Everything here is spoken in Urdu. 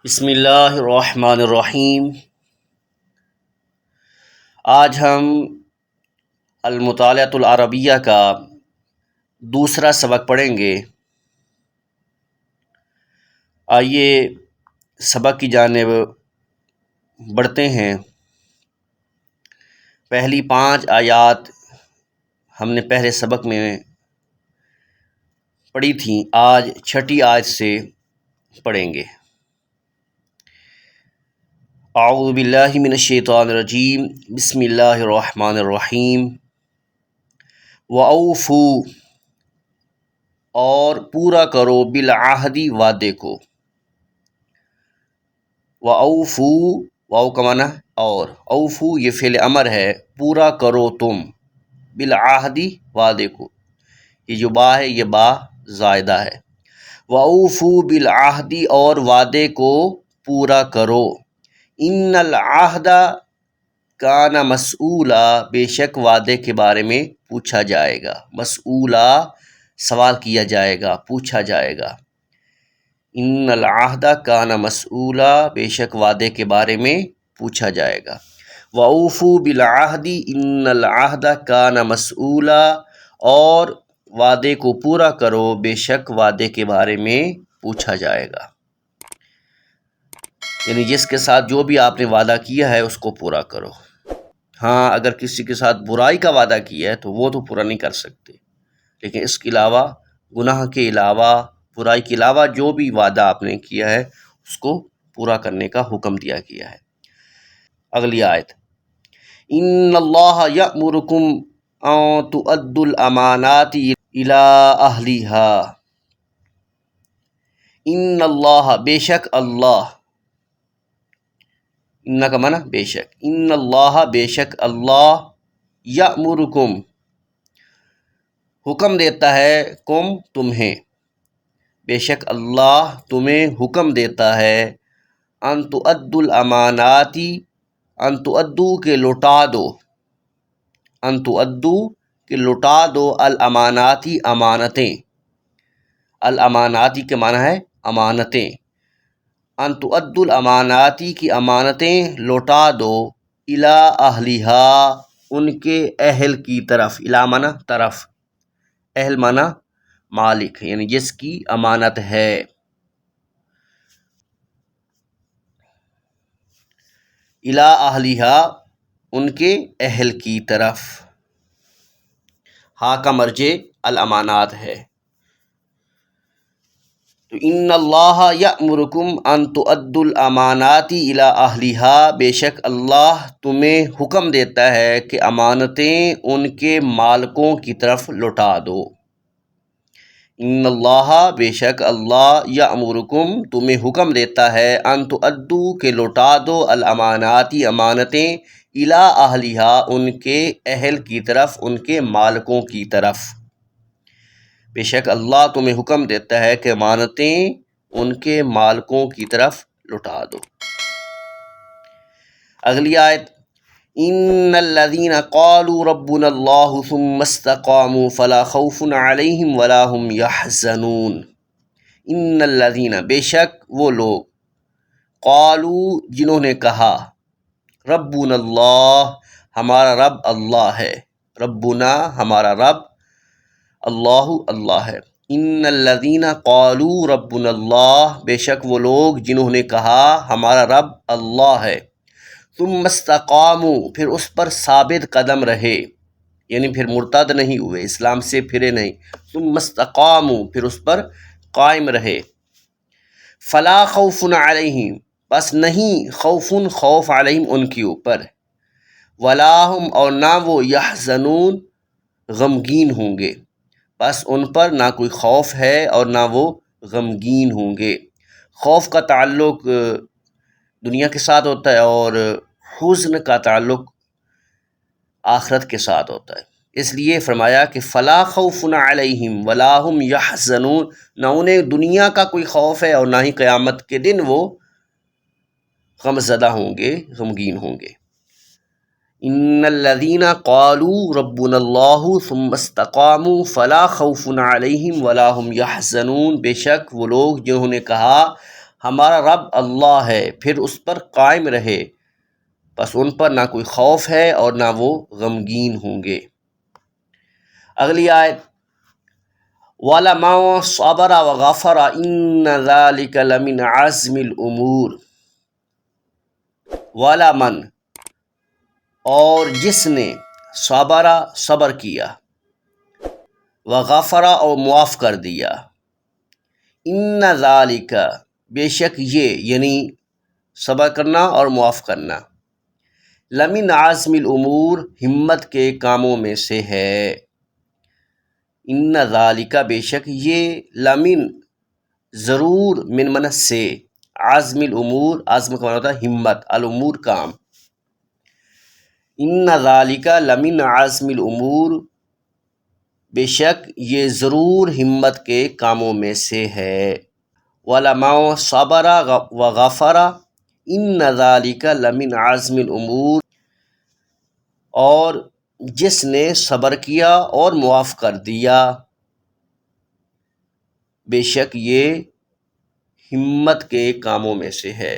بسم اللہ الرحمن الرحیم۔ آج ہم المطالعۃ العربیہ کا دوسرا سبق پڑھیں گے۔ آئیے سبق کی جانب بڑھتے ہیں۔ پہلی 5 آیات ہم نے پہلے سبق میں پڑھی تھیں، آج 6 آیت سے پڑھیں گے۔ اعوذ باللہ من الشیطان الرجیم، بسم اللہ الرحمن الرحیم۔ وَأَوْفُوا، اور پورا کرو، بالعہدی، وعدے کو۔ وَأَوْفُوا، واو کا معنی اور، اوفو یہ فعل امر ہے، پورا کرو تم، بالعہدی، وعدے کو۔ یہ جو با ہے یہ با زائدہ ہے۔ وَأَوْفُوا بالعہدی، اور وعدے کو پورا کرو۔ ان العہد کان مسئولا، بے شک وعدے کے بارے میں پوچھا جائے گا۔ مسئولا سوال کیا جائے گا، پوچھا جائے گا۔ ان العہد کان مسئولا، بے شک وعدے کے بارے میں پوچھا جائے گا۔ وَأَوْفُوا بِالْعَهْدِ إِنَّ الْعَهْدَ كَانَ مَسْئُولًا، اور وعدے کو پورا کرو، بے شک وعدے کے بارے میں پوچھا جائے گا۔ یعنی جس کے ساتھ جو بھی آپ نے وعدہ کیا ہے اس کو پورا کرو۔ ہاں، اگر کسی کے ساتھ برائی کا وعدہ کیا ہے تو وہ تو پورا نہیں کر سکتے، لیکن اس کے علاوہ، گناہ کے علاوہ، برائی کے علاوہ جو بھی وعدہ آپ نے کیا ہے اس کو پورا کرنے کا حکم دیا گیا ہے۔ اگلی آیت، ان اللہ یأمرکم ان تؤدوا الامانات الی اہلھا۔ ان اللہ، بے شک اللہ، ان کا معنی بے شک، ان اللہ، بے شک اللہ، یأمرکم، حکم دیتا ہے، کم تمہیں، بے شک اللہ تمہیں حکم دیتا ہے، ان تؤدوا الامانات، ان تؤدوا کہ لوٹا دو، ان تؤدوا کہ لوٹا دو، الامانات امانتیں، الامانات کے معنی ہے امانتیں، ان تؤدوا الامانات کی امانتیں لوٹا دو، الی اہلھا، ان کے اہل کی طرف، الی معنی طرف، اہل معنی مالک، یعنی جس کی امانت ہے۔ الی اہلھا، ان کے اہل کی طرف۔ ہا کا مرجع الامانات ہے۔ تو ان اللہ یأمرکم ان تؤدوا الامانات الی اہلھا، بے شک اللہ تمہیں حکم دیتا ہے کہ امانتیں ان کے مالکوں کی طرف لوٹا دو۔ ان اللہ، بے شک اللہ، یأمرکم تمہیں حکم دیتا ہے، ان تؤدوا کہ لوٹا دو، الامانات امانتیں، الی اہلھا، ان کے اہل کی طرف، ان کے مالکوں کی طرف۔ بے شک اللہ تمہیں حکم دیتا ہے کہ امانتیں ان کے مالکوں کی طرف لوٹا دو۔ اگلی آیت، ان الذین قالوا ربنا اللہ ثم استقاموا فلا خوف علیہم ولا هم یحزنون۔ ان الذین، بے شک وہ لوگ، قالوا جنہوں نے کہا، ربنا اللہ، ہمارا رب اللہ ہے، ربنا ہمارا رب، اللہ اللہ ہے۔ ان الذین قالوا ربنا اللہ، بے شک وہ لوگ جنہوں نے کہا ہمارا رب اللہ ہے، ثم استقاموا، پھر اس پر ثابت قدم رہے، یعنی پھر مرتد نہیں ہوئے، اسلام سے پھرے نہیں، ثم استقاموا، پھر اس پر قائم رہے، فلا خوف علیہم، بس نہیں خوف، خوف علیہم ان کے اوپر، ولا هم، اور نہ وہ، یحزنون، غمگین ہوں گے، بس ان پر نہ کوئی خوف ہے اور نہ وہ غمگین ہوں گے۔ خوف کا تعلق دنیا کے ساتھ ہوتا ہے اور حزن کا تعلق آخرت کے ساتھ ہوتا ہے، اس لیے فرمایا کہ فلا خوف علیہم ولا هم یحزنون، نہ انہیں دنیا کا کوئی خوف ہے اور نہ ہی قیامت کے دن وہ غم زدہ ہوں گے، غمگین ہوں گے۔ ان الذین قالوا ربنا اللہ ثم استقاموا فلا خوف علیہم ولا هم یحزنون، بے شک وہ لوگ جنہوں نے کہا ہمارا رب اللہ ہے، پھر اس پر قائم رہے، بس ان پر نہ کوئی خوف ہے اور نہ وہ غمگین ہوں گے۔ اگلی آیت، وَلَمَن صَبَرَ وَغَفَرَ إِنَّ ذَلِكَ لَمِنْ عَزْمِ الْأُمُورِ۔ وَلَمَن، اور جس نے، صبر کیا، وغفر، اور معاف کر دیا، ان ذالک، بے شک یہ، یعنی صبر کرنا اور معاف کرنا، لمن عزم الامور، ہمت کے کاموں میں سے ہے۔ ان ذالک، بے شک یہ، لمن، ضرور، من سے، عزم الامور، عزم کا معنی ہوتا ہے ہمت، الامور کام، ان ذالک لمن عزم الامور، بے شک یہ ضرور ہمت کے کاموں میں سے ہے۔ وَلَمَن صَبَرَ وَغَفَرَ إِنَّ ذَلِكَ لَمِنْ عَزْمِ الْأُمُورِ، اور جس نے صبر کیا اور معاف کر دیا، بے شک یہ ہمت کے کاموں میں سے ہے۔